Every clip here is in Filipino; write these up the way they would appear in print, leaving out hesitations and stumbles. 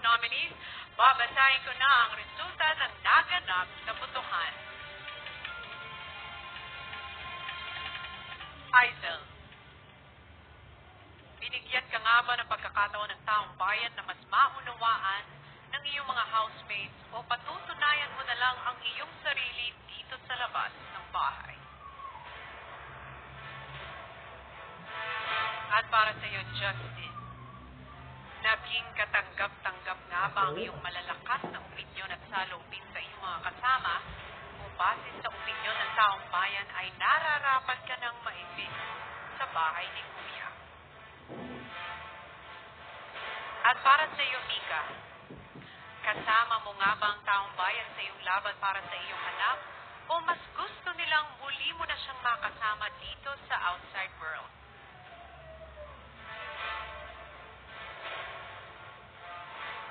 nominees, babasahin ko na ang resulta ng naganap na botohan. Aisel, binigyan ka nga ba ng pagkakataon ng taong bayan na mas maunawaan ng iyong mga housemates o patutunayan mo na lang ang iyong sarili dito sa labas ng bahay? At para sa iyo, Justin, naging katanggap-tanggap nga ba ang iyong malalakas na opinyon at salubin sa iyong mga kasama o base sa opinyon ng taong bayan ay nararapat ka ng maibig sa bahay ni Kuya? At para sa iyo, Mika, kasama mo nga ba ang taong bayan sa iyong laban para sa iyong anak o mas gusto nilang muli mo na siyang makasama dito sa outside world?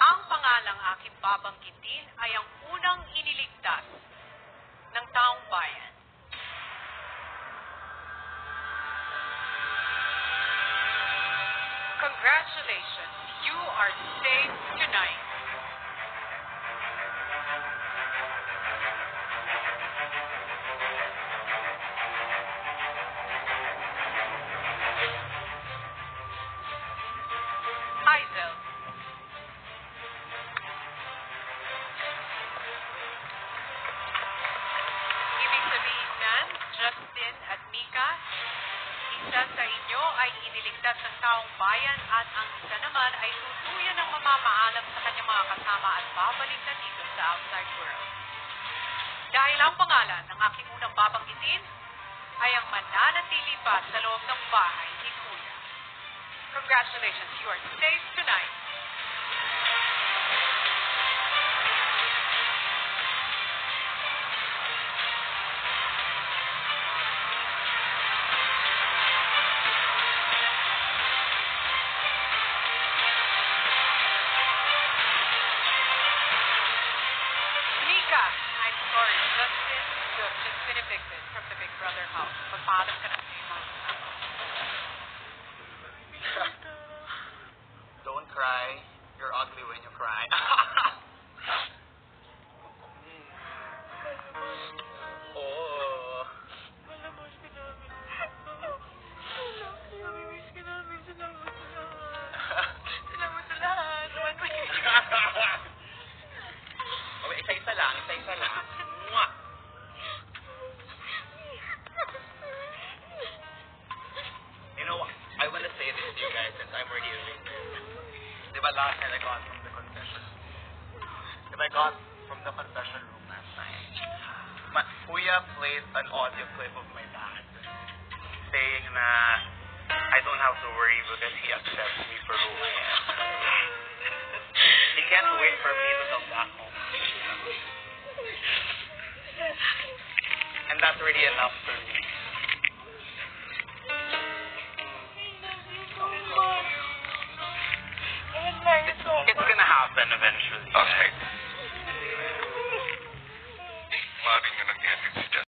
Ang pangalang aking babanggitin ay ang unang iniligtas ng taong bayan. Congratulations, you are safe tonight. Aisel, ibig sabihin nan, Justin at Mika, isa sa inyo ay iniligtas ng taong bayan at ang isa naman ay tuluyan ng mamamaalam sa kanyang mga kasama at babalik na dito sa outside world. Dahil ang pangalan ng aking unang babanggitin ay ang mananatili pa sa loob ng bahay ni Kuya. Congratulations, you are safe tonight. Mika, I'm sorry, Justin, you have just been evicted from the Big Brother house. Magpaalam ka na sa iyong mga kasama. Don't cry. You're ugly when you cry. Oh. Malamang sinabi. Namimiss ka namin. Salamat sa lahat. Salamat sa lahat. Okay, isa-isa lang. Isa-isa lang. Mwah! You know, I want to say this to you guys since I'm already evicted. Diba last night I got from the confession? Diba I got from the confession room last night? Kuya played an audio clip of my dad saying na I don't have to worry because he accepts me for who I am. He can't wait for me to come back home. And that's already enough for me. It's gonna happen eventually. Okay.